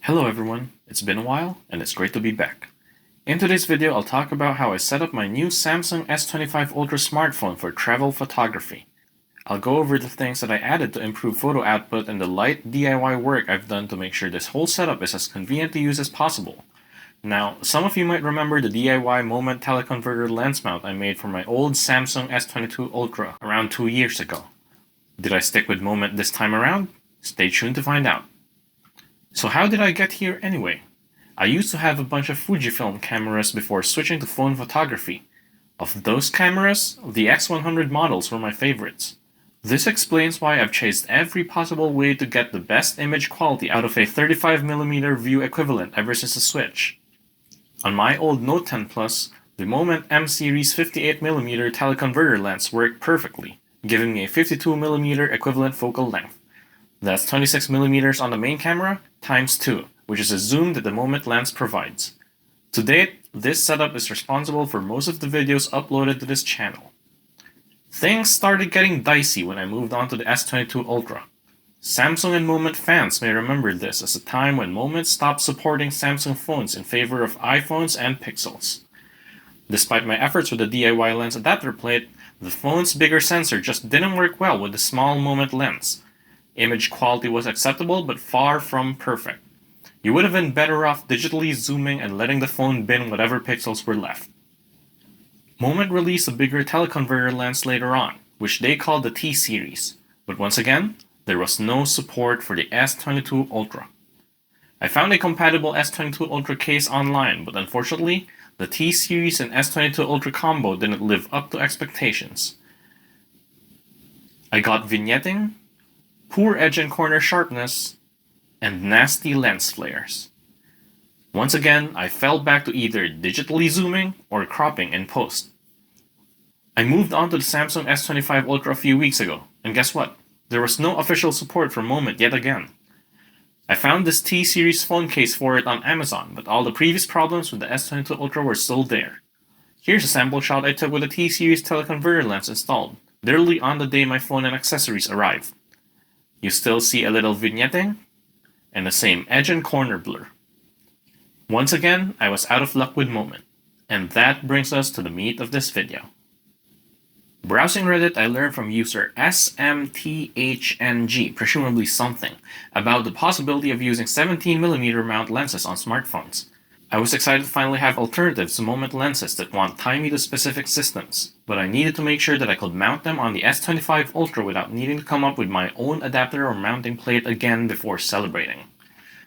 Hello everyone, it's been a while and it's great to be back. In today's video I'll talk about how I set up my new Samsung S25 Ultra smartphone for travel photography. I'll go over the things that I added to improve photo output and the light DIY work I've done to make sure this whole setup is as convenient to use as possible. Now, some of you might remember the DIY moment teleconverter lens mount I made for my old Samsung S22 Ultra around 2 years ago. Did I stick with moment this time around? Stay tuned to find out. So how did I get here anyway? I used to have a bunch of Fujifilm cameras before switching to phone photography. Of those cameras, the X100 models were my favorites. This explains why I've chased every possible way to get the best image quality out of a 35mm view equivalent ever since the switch. On my old Note 10 Plus, the Moment M Series 58mm teleconverter lens worked perfectly, giving me a 52mm equivalent focal length. That's 26mm on the main camera times 2, which is a zoom that the Moment lens provides. To date, this setup is responsible for most of the videos uploaded to this channel. Things started getting dicey when I moved on to the S22 Ultra. Samsung and Moment fans may remember this as a time when Moment stopped supporting Samsung phones in favor of iPhones and Pixels. Despite my efforts with the DIY lens adapter plate, the phone's bigger sensor just didn't work well with the small Moment lens. Image quality was acceptable but far from perfect. You would have been better off digitally zooming and letting the phone bin whatever pixels were left. Moment released a bigger teleconverter lens later on, which they called the T series, but once again, there was no support for the S22 Ultra. I found a compatible S22 Ultra case online, but unfortunately, the T series and S22 Ultra combo didn't live up to expectations. I got vignetting, poor edge and corner sharpness, and nasty lens flares. Once again, I fell back to either digitally zooming or cropping in post. I moved on to the Samsung S25 Ultra a few weeks ago, and guess what? There was no official support for Moment yet again. I found this T-series phone case for it on Amazon, but all the previous problems with the S22 Ultra were still there. Here's a sample shot I took with the T-series teleconverter lens installed, literally on the day my phone and accessories arrived. You still see a little vignetting, and the same edge and corner blur. Once again, I was out of luck with Moment, and that brings us to the meat of this video. Browsing Reddit, I learned from user SMTHNG, presumably something, about the possibility of using 17mm mount lenses on smartphones. I was excited to finally have alternatives to Moment lenses that won't tie me to specific systems, but I needed to make sure that I could mount them on the S25 Ultra without needing to come up with my own adapter or mounting plate again before celebrating.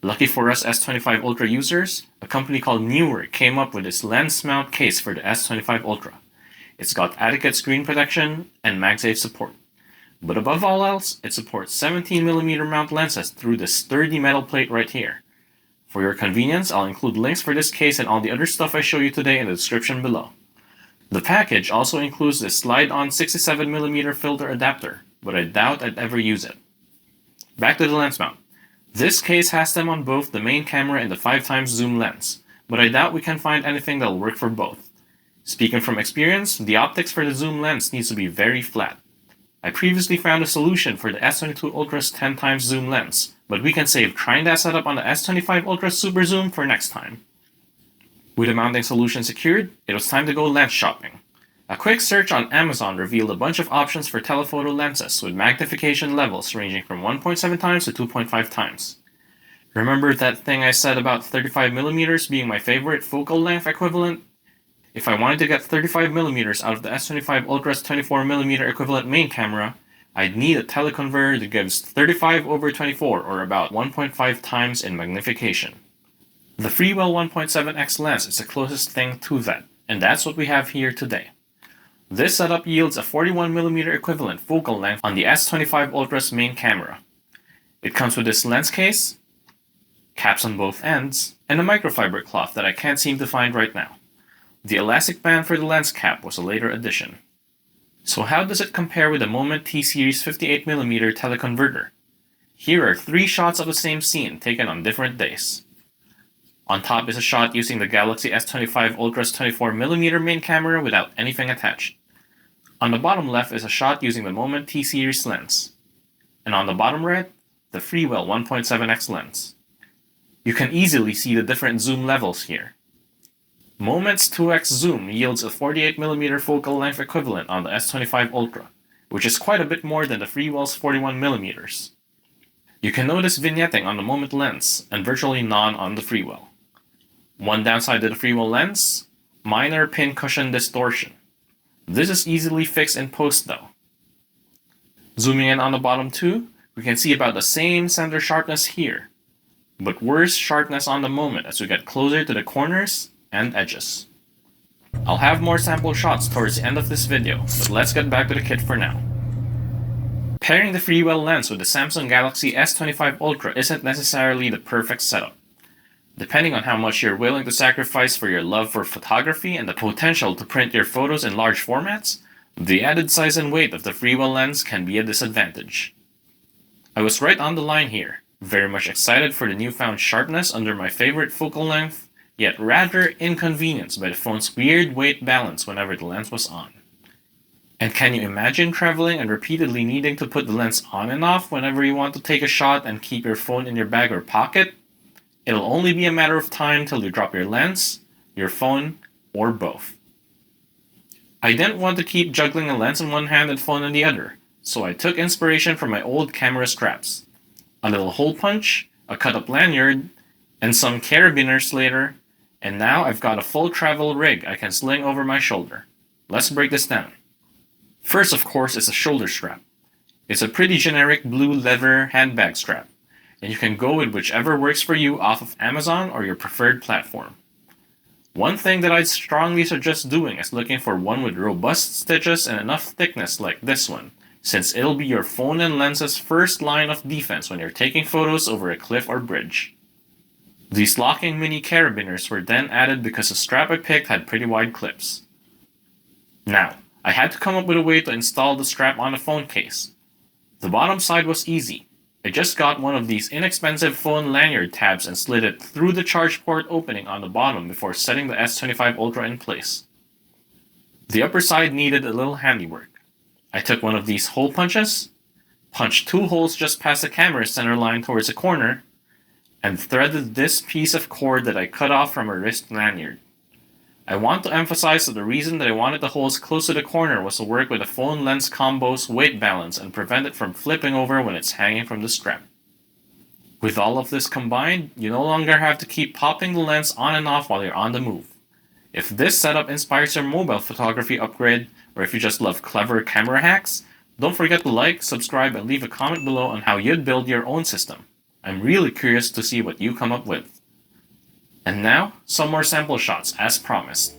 Lucky for us S25 Ultra users, a company called Newer came up with this lens mount case for the S25 Ultra. It's got adequate screen protection and MagSafe support. But above all else, it supports 17mm mount lenses through this sturdy metal plate right here. For your convenience, I'll include links for this case and all the other stuff I show you today in the description below. The package also includes this slide-on 67mm filter adapter, but I doubt I'd ever use it. Back to the lens mount. This case has them on both the main camera and the 5x zoom lens, but I doubt we can find anything that'll work for both. Speaking from experience, the optics for the zoom lens needs to be very flat. I previously found a solution for the S22 Ultra's 10x zoom lens, but we can save trying that setup on the S25 Ultra Super Zoom for next time. With the mounting solution secured, it was time to go lens shopping. A quick search on Amazon revealed a bunch of options for telephoto lenses with magnification levels ranging from 1.7x to 2.5x. Remember that thing I said about 35mm being my favorite focal length equivalent? If I wanted to get 35mm out of the S25 Ultra's 24mm equivalent main camera, I'd need a teleconverter that gives 35/24 or about 1.5 times in magnification. The Freewell 1.7x lens is the closest thing to that, and that's what we have here today. This setup yields a 41mm equivalent focal length on the S25 Ultra's main camera. It comes with this lens case, caps on both ends, and a microfiber cloth that I can't seem to find right now. The elastic band for the lens cap was a later addition. So how does it compare with the Moment T-Series 58mm teleconverter? Here are 3 shots of the same scene taken on different days. On top is a shot using the Galaxy S25 Ultra's 24mm main camera without anything attached. On the bottom left is a shot using the Moment T-Series lens. And on the bottom right, the Freewell 1.7x lens. You can easily see the different zoom levels here. Moment's 2x zoom yields a 48mm focal length equivalent on the S25 Ultra, which is quite a bit more than the Freewell's 41mm. You can notice vignetting on the Moment lens and virtually none on the Freewell. One downside to the Freewell lens: minor pin cushion distortion. This is easily fixed in post though. Zooming in on the bottom too, we can see about the same center sharpness here, but worse sharpness on the Moment as we get closer to the corners and edges. I'll have more sample shots towards the end of this video, but let's get back to the kit for now. Pairing the Freewell lens with the Samsung Galaxy S25 Ultra isn't necessarily the perfect setup. Depending on how much you're willing to sacrifice for your love for photography and the potential to print your photos in large formats, the added size and weight of the Freewell lens can be a disadvantage. I was right on the line here, very much excited for the newfound sharpness under my favorite focal length, yet rather inconvenienced by the phone's weird weight balance whenever the lens was on. And can you imagine traveling and repeatedly needing to put the lens on and off whenever you want to take a shot and keep your phone in your bag or pocket? It'll only be a matter of time till you drop your lens, your phone, or both. I didn't want to keep juggling a lens in one hand and phone in the other, so I took inspiration from my old camera straps. A little hole punch, a cut-up lanyard, and some carabiners later, and now I've got a full travel rig I can sling over my shoulder. Let's break this down. First, of course, is a shoulder strap. It's a pretty generic blue leather handbag strap, and you can go with whichever works for you off of Amazon or your preferred platform. One thing that I'd strongly suggest doing is looking for one with robust stitches and enough thickness like this one, since it'll be your phone and lens's first line of defense when you're taking photos over a cliff or bridge. These locking mini carabiners were then added because the strap I picked had pretty wide clips. Now, I had to come up with a way to install the strap on the phone case. The bottom side was easy. I just got one of these inexpensive phone lanyard tabs and slid it through the charge port opening on the bottom before setting the S25 Ultra in place. The upper side needed a little handiwork. I took one of these hole punches, punched 2 holes just past the camera center line towards the corner, and threaded this piece of cord that I cut off from a wrist lanyard. I want to emphasize that the reason that I wanted the holes close to the corner was to work with the phone lens combo's weight balance and prevent it from flipping over when it's hanging from the strap. With all of this combined, you no longer have to keep popping the lens on and off while you're on the move. If this setup inspires your mobile photography upgrade, or if you just love clever camera hacks, don't forget to like, subscribe, and leave a comment below on how you'd build your own system. I'm really curious to see what you come up with. And now, some more sample shots as promised.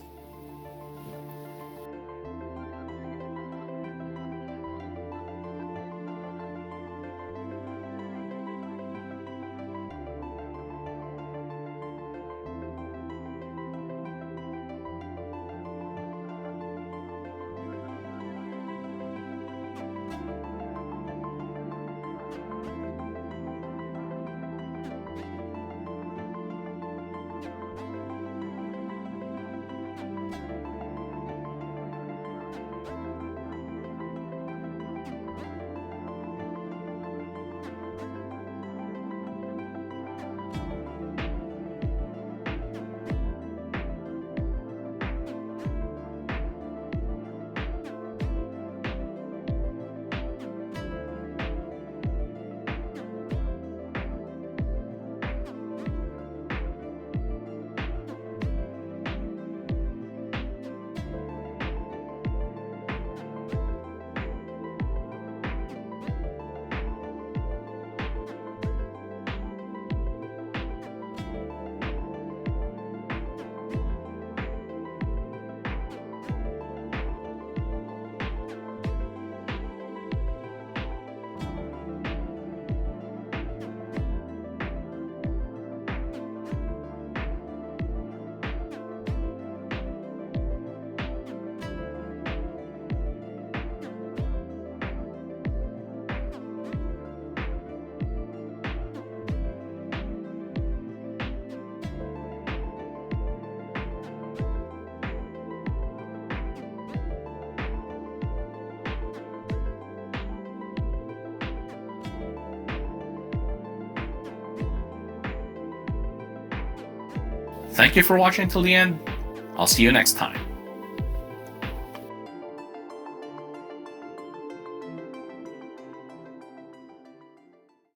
Thank you for watching till the end. I'll see you next time.